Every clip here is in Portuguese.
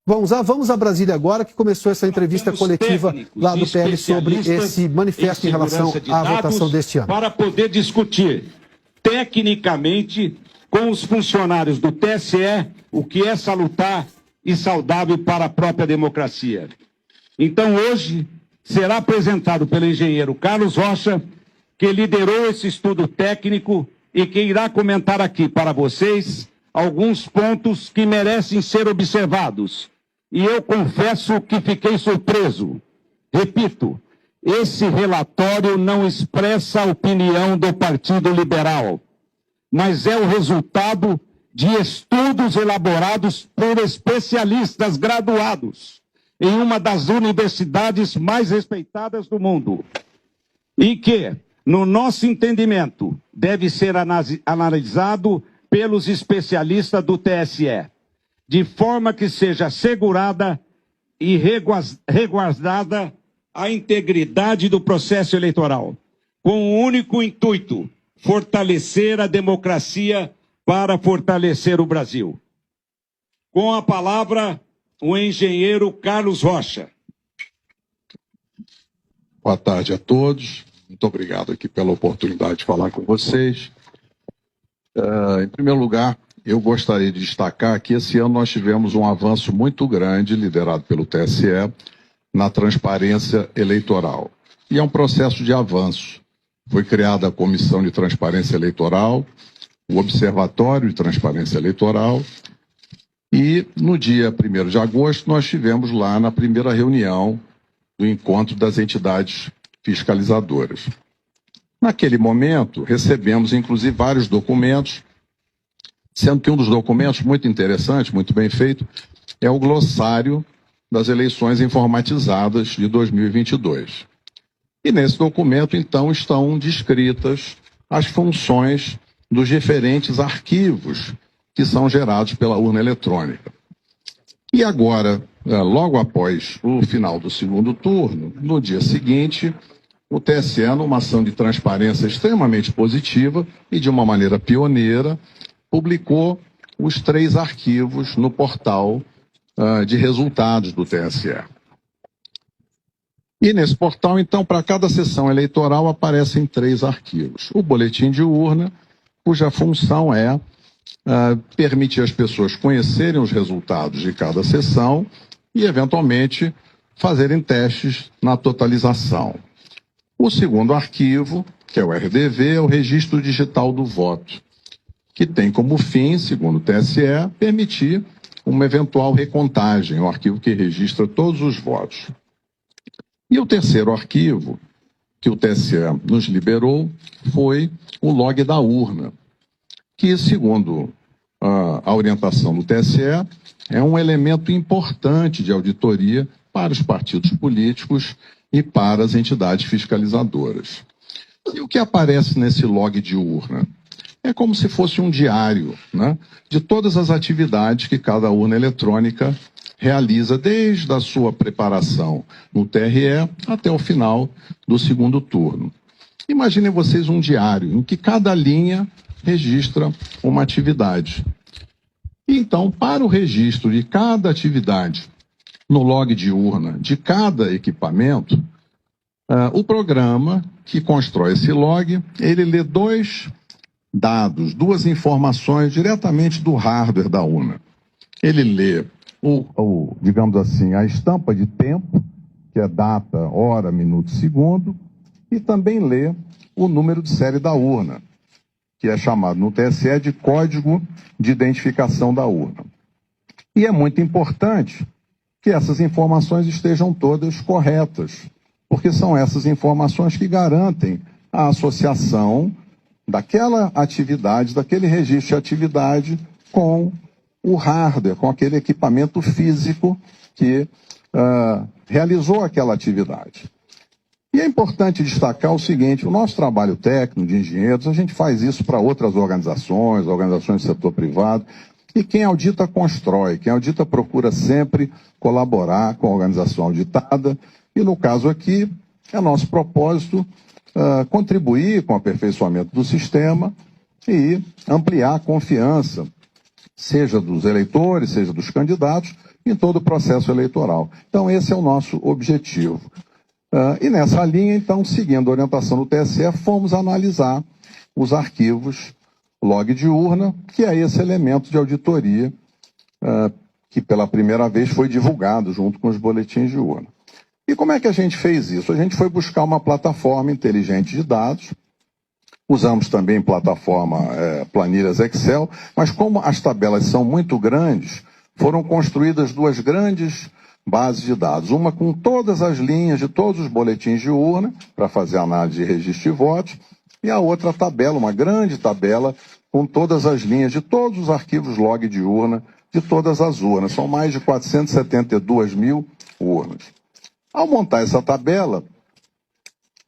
Vamos a Brasília agora, que começou essa entrevista coletiva lá do PL sobre esse manifesto em relação à votação deste ano. Para poder discutir tecnicamente com os funcionários do TSE o que é salutar e saudável para a própria democracia. Então, hoje, será apresentado pelo engenheiro Carlos Rocha, que liderou esse estudo técnico e que irá comentar aqui para vocês alguns pontos que merecem ser observados. E eu confesso que fiquei surpreso. Repito, esse relatório não expressa a opinião do Partido Liberal, mas é o resultado de estudos elaborados por especialistas graduados em uma das universidades mais respeitadas do mundo. E que, no nosso entendimento, deve ser analisado pelos especialistas do TSE, de forma que seja assegurada e resguardada a integridade do processo eleitoral, com o único intuito: fortalecer a democracia para fortalecer o Brasil. Com a palavra, o engenheiro Carlos Rocha. Boa tarde a todos. Muito obrigado aqui pela oportunidade de falar com vocês. Em primeiro lugar, eu gostaria de destacar que esse ano nós tivemos um avanço muito grande, liderado pelo TSE, na transparência eleitoral. E é um processo de avanço. Foi criada a Comissão de Transparência Eleitoral, o Observatório de Transparência Eleitoral, e no dia 1º de agosto nós tivemos lá na primeira reunião do encontro das entidades fiscalizadoras. Naquele momento, recebemos inclusive vários documentos, sendo que um dos documentos muito interessante, muito bem feito, é o glossário das eleições informatizadas de 2022. E nesse documento, então, estão descritas as funções dos diferentes arquivos que são gerados pela urna eletrônica. E agora, logo após o final do segundo turno, no dia seguinte, o TSE, numa ação de transparência extremamente positiva e de uma maneira pioneira, publicou os 3 arquivos no portal de resultados do TSE. E nesse portal, então, para cada sessão eleitoral aparecem 3 arquivos. O boletim de urna, cuja função é permitir às pessoas conhecerem os resultados de cada sessão e, eventualmente, fazerem testes na totalização. O segundo arquivo, que é o RDV, é o Registro Digital do Voto, que tem como fim, segundo o TSE, permitir uma eventual recontagem, um arquivo que registra todos os votos. E o terceiro arquivo que o TSE nos liberou foi o log da urna, que, segundo a orientação do TSE, é um elemento importante de auditoria para os partidos políticos e para as entidades fiscalizadoras. E o que aparece nesse log de urna? É como se fosse um diário, né, de todas as atividades que cada urna eletrônica realiza, desde a sua preparação no TRE até o final do segundo turno. Imaginem vocês um diário em que cada linha registra uma atividade. Então, para o registro de cada atividade no log de urna de cada equipamento, o programa que constrói esse log, ele lê 2 dados, 2 informações diretamente do hardware da urna. Ele lê, digamos assim, a estampa de tempo, que é data, hora, minuto, segundo, e também lê o número de série da urna, que é chamado no TSE de código de identificação da urna. E é muito importante que essas informações estejam todas corretas, porque são essas informações que garantem a associação daquela atividade, daquele registro de atividade com o hardware, com aquele equipamento físico que realizou aquela atividade. E é importante destacar o seguinte: o nosso trabalho técnico de engenheiros, a gente faz isso para outras organizações do setor privado, e quem audita constrói, quem audita procura sempre colaborar com a organização auditada, e no caso aqui, é nosso propósito contribuir com o aperfeiçoamento do sistema e ampliar a confiança, seja dos eleitores, seja dos candidatos, em todo o processo eleitoral. Então, esse é o nosso objetivo. E nessa linha, então, seguindo a orientação do TSE, fomos analisar os arquivos log de urna, que é esse elemento de auditoria que pela primeira vez foi divulgado junto com os boletins de urna. E como é que a gente fez isso? A gente foi buscar uma plataforma inteligente de dados, usamos também plataforma planilhas Excel, mas como as tabelas são muito grandes, foram construídas duas grandes bases de dados, uma com todas as linhas de todos os boletins de urna, para fazer análise de registro de votos, e a outra tabela, uma grande tabela, com todas as linhas de todos os arquivos log de urna, de todas as urnas. São mais de 472 mil urnas. Ao montar essa tabela,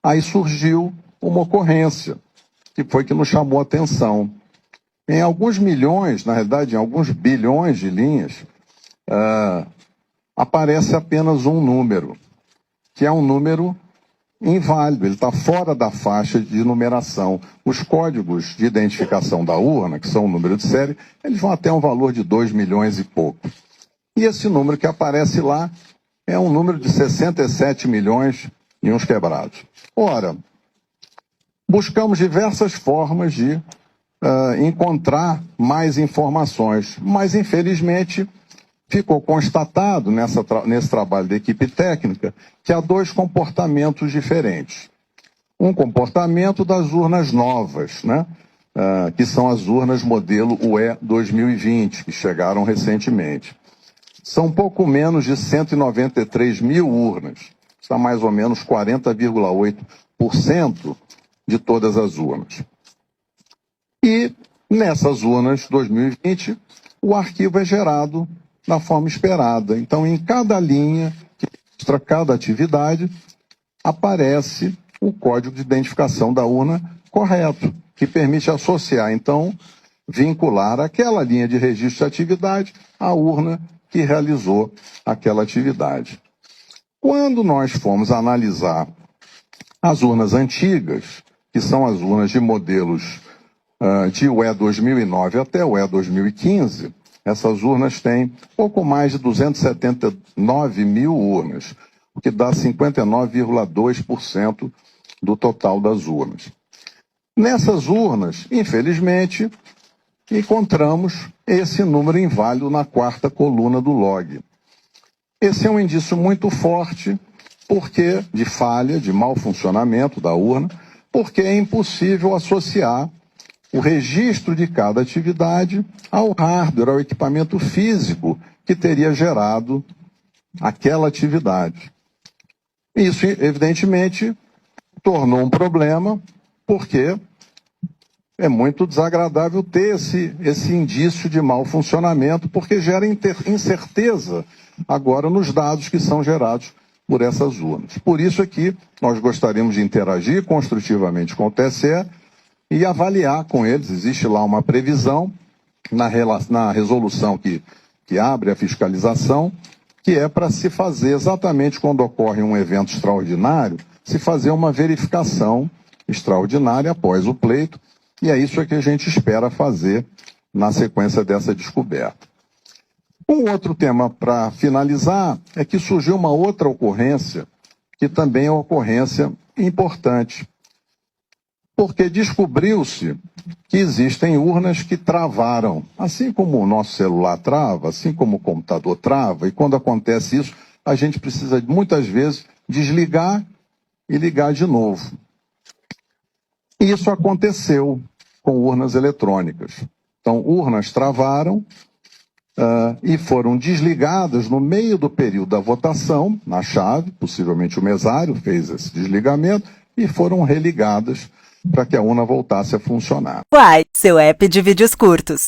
aí surgiu uma ocorrência, que foi que nos chamou a atenção. Em alguns milhões, na realidade, em alguns bilhões de linhas, aparece apenas um número, que é um número inválido, ele está fora da faixa de numeração. Os códigos de identificação da urna, que são o número de série, eles vão até um valor de 2 milhões e pouco. E esse número que aparece lá é um número de 67 milhões e uns quebrados. Ora, buscamos diversas formas de encontrar mais informações, mas infelizmente ficou constatado nesse trabalho da equipe técnica que há dois comportamentos diferentes. Um comportamento das urnas novas, né? Que são as urnas modelo UE 2020, que chegaram recentemente. São pouco menos de 193 mil urnas, está mais ou menos 40,8% de todas as urnas. E nessas urnas 2020, o arquivo é gerado da forma esperada. Então, em cada linha que mostra cada atividade, aparece o código de identificação da urna correto, que permite associar, então, vincular aquela linha de registro de atividade à urna que realizou aquela atividade. Quando nós fomos analisar as urnas antigas, que são as urnas de modelos de UE 2009 até UE 2015, essas urnas têm pouco mais de 279 mil urnas, o que dá 59,2% do total das urnas. Nessas urnas, infelizmente, encontramos esse número inválido na quarta coluna do log. Esse é um indício muito forte de falha, de mau funcionamento da urna, porque é impossível associar o registro de cada atividade ao hardware, ao equipamento físico que teria gerado aquela atividade. Isso, evidentemente, tornou um problema, porque é muito desagradável ter esse indício de mau funcionamento, porque gera incerteza agora nos dados que são gerados por essas urnas. Por isso aqui, nós gostaríamos de interagir construtivamente com o TSE e avaliar com eles. Existe lá uma previsão na resolução que abre a fiscalização, que é para se fazer exatamente quando ocorre um evento extraordinário, se fazer uma verificação extraordinária após o pleito, e é isso que a gente espera fazer na sequência dessa descoberta. Um outro tema para finalizar é que surgiu uma outra ocorrência, que também é uma ocorrência importante, porque descobriu-se que existem urnas que travaram, assim como o nosso celular trava, assim como o computador trava, e quando acontece isso, a gente precisa muitas vezes desligar e ligar de novo. Isso aconteceu com urnas eletrônicas. Então, urnas travaram e foram desligadas no meio do período da votação, na chave, possivelmente o mesário fez esse desligamento, e foram religadas para que a urna voltasse a funcionar. Uai, seu app de vídeos curtos.